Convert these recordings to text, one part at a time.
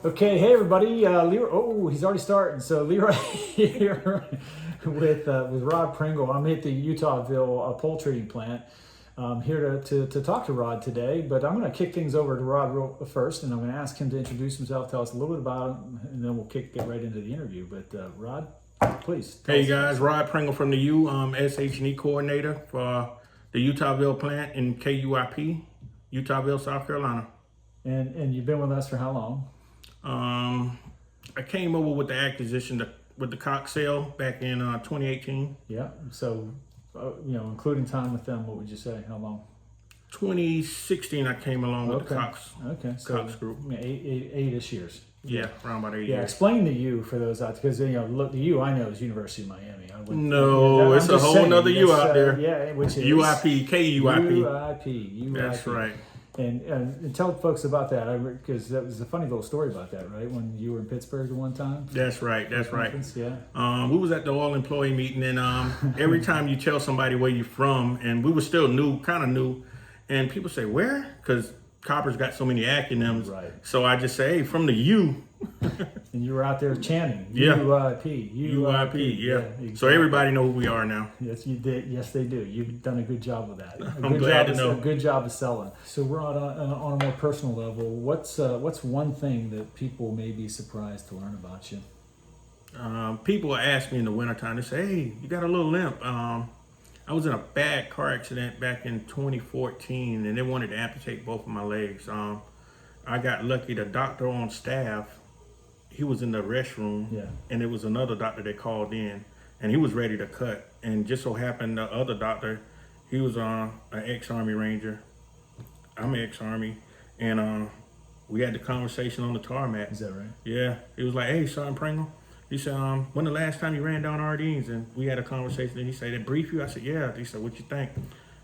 Okay, hey everybody, Leroy, oh, he's already starting. So Leroy here with Rod Pringle. I'm at the Eutawville poultry plant. I'm here to talk to Rod today, but I'm going to kick things over to Rod first, and I'm going to ask him to introduce himself, tell us a little bit about him, and then we'll get right into the interview. But Rod, please. Hey guys, Rod Pringle from the U, SH&E coordinator for the Eutawville plant in KUIP, Eutawville, South Carolina. And you've been with us for how long? I came over with the acquisition with the Cox sale back in 2018. Yeah. So, including time with them, what would you say? How long? 2016, I came along with the Cox. Okay. So Cox group. Eight-ish years. Yeah, around about 8 Yeah, years. explain the U for those out, because look, the U I know is University of Miami. It's a whole nother U out there. Yeah, which is UIP, KUIP. UIP. That's right. And tell folks about that, because that was a funny little story about that, right? When you were in Pittsburgh at one time. That's right. Yeah. We was at the all employee meeting, and every time you tell somebody where you're from, and we were still kind of new, and people say where, because Koppers got so many acronyms. Right. So I just say, hey, from the U. And you were out there chanting. Yeah. UIP. Yeah. Exactly. So everybody know who we are now. Yes, you did. Yes, they do. You've done a good job with that. I'm glad to know. A good job of selling. So, Rod, on a more personal level, what's one thing that people may be surprised to learn about you? People ask me in the wintertime, they say, hey, you got a little limp. I was in a bad car accident back in 2014, and they wanted to amputate both of my legs. I got lucky. The doctor on staff, he was in the restroom, and it was another doctor that called in, and he was ready to cut. And just so happened, the other doctor, he was an ex-Army Ranger. I'm an ex-Army, and we had the conversation on the tarmac. Is that right? Yeah. He was like, hey, Sergeant Pringle. He said, when the last time you ran down Ardeen's? And we had a conversation, and he said, did brief you? I said, yeah. He said, what you think?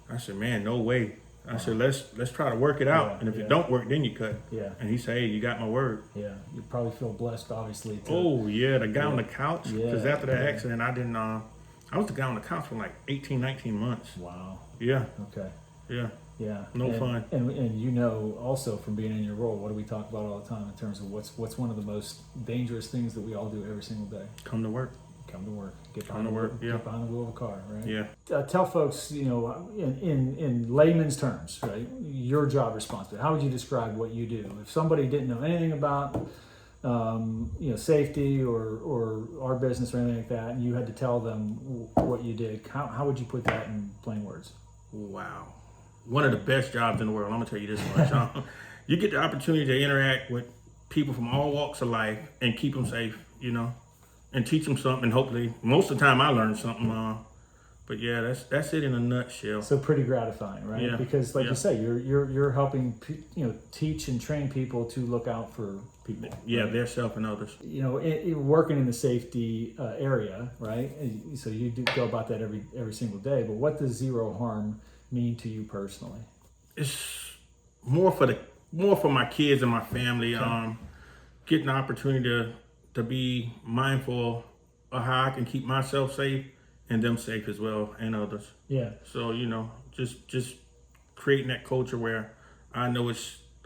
I said, man, no way. I said, let's try to work it out. And if it don't work, then you cut. Yeah. And he said, hey, you got my word. Yeah. You probably feel blessed, obviously. Oh, yeah. The guy on the couch. Because after that Yeah. accident, I was the guy on the couch for like 18, 19 months. Wow. Yeah. Okay. Yeah. Yeah. No fun. And also from being in your role, what do we talk about all the time in terms of what's one of the most dangerous things that we all do every single day? Come to work. Come to work. Get Come to work. Get behind the wheel of a car, right? Yeah. Tell folks, in layman's terms, right, your job responsibility. How would you describe what you do? If somebody didn't know anything about, safety or our business or anything like that, and you had to tell them what you did, how would you put that in plain words? Wow. One of the best jobs in the world. I'm going to tell you this much. You get the opportunity to interact with people from all walks of life and keep them safe, and teach them something. And hopefully, most of the time I learn something. But yeah, that's it in a nutshell. So pretty gratifying, right? Yeah. Because like you say, you're helping, teach and train people to look out for people. Yeah, right? their self and others. Working in the safety area, right? So you do go about that every single day. But what does zero harm mean to you personally? It's more for my kids and my family. Okay. Getting the opportunity to be mindful of how I can keep myself safe and them safe as well, and others. Yeah. So just creating that culture where I know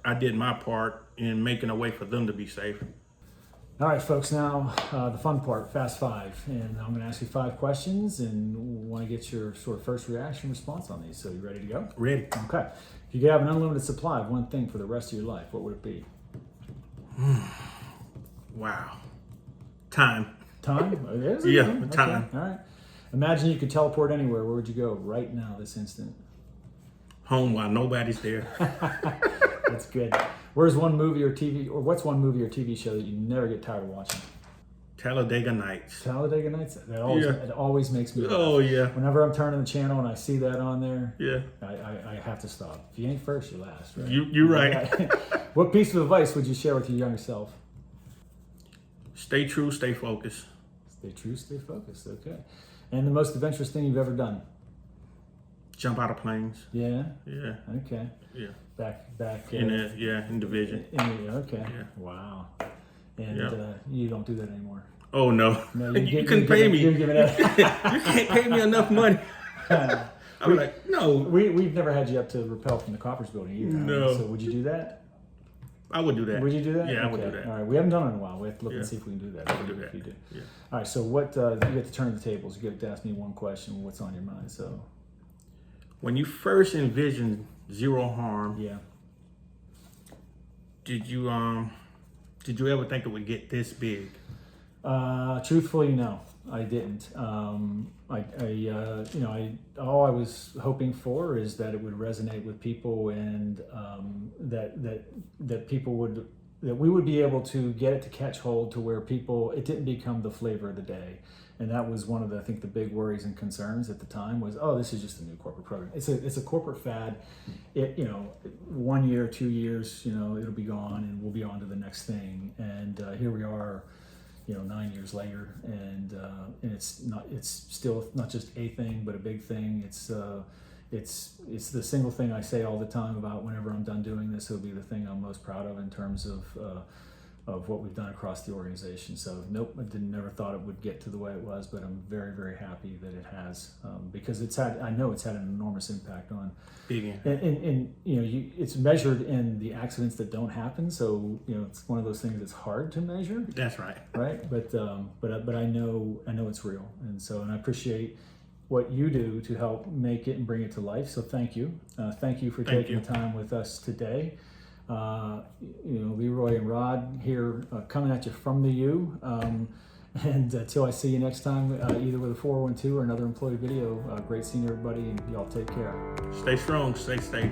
I did my part in making a way for them to be safe. All right, folks, now the fun part, Fast Five. And I'm going to ask you 5 questions and want to get your sort of first reaction response on these. So you ready to go? Ready. Okay. If you could have an unlimited supply of one thing for the rest of your life, what would it be? Wow. Time. Time? Yeah, Okay. time. All right. Imagine you could teleport anywhere. Where would you go right now, this instant? Home while nobody's there. That's good. What's one movie or TV show that you never get tired of watching? Talladega Nights. Talladega Nights? It always makes me laugh. Oh, yeah. Whenever I'm turning the channel and I see that on there, Yeah. I have to stop. If you ain't first, you're last, right? You're right. What piece of advice would you share with your younger self? Stay true, stay focused. Stay true, stay focused. Okay. And the most adventurous thing you've ever done? Jump out of planes. Yeah? Yeah. Okay. Yeah. Back in division. Okay. Yeah. Wow. And you don't do that anymore. Oh no. You couldn't pay me. You can't pay me enough money. I'm like, no. We've never had you up to rappel from the Koppers building either. No. So would you do that? I would do that. Would you do that? Yeah, I Okay. would do that. All right, we haven't done it in a while. We have to look and Yeah. see if we can do that. I would do that. If you do. Yeah. All right, so what you get to turn the tables. You get to ask me one question. What's on your mind? So, When you first envisioned zero harm, yeah. did you ever think it would get this big? Truthfully, no, I didn't. All I was hoping for is that it would resonate with people, and that people would, that we would be able to get it to catch hold to where it didn't become the flavor of the day. And that was one of the, I think, the big worries and concerns at the time was, oh, this is just a new corporate program. It's a corporate fad. 1 year, 2 years, it'll be gone, and we'll be on to the next thing. And here we are, 9 years later, and it's still not just a thing, but a big thing. It's the single thing I say all the time about whenever I'm done doing this. It'll be the thing I'm most proud of in terms of what we've done across the organization. So nope, I never thought it would get to the way it was, but I'm very, very happy that it has, because I know it's had an enormous impact on. Big. And it's measured in the accidents that don't happen. So it's one of those things that's hard to measure. That's right. Right, but I know it's real, and I appreciate what you do to help make it and bring it to life. So thank you for taking the time with us today. Leroy and Rod here, coming at you from the U. And until I see you next time, either with a 412 or another employee video, great seeing everybody, and y'all take care. Stay strong, stay safe.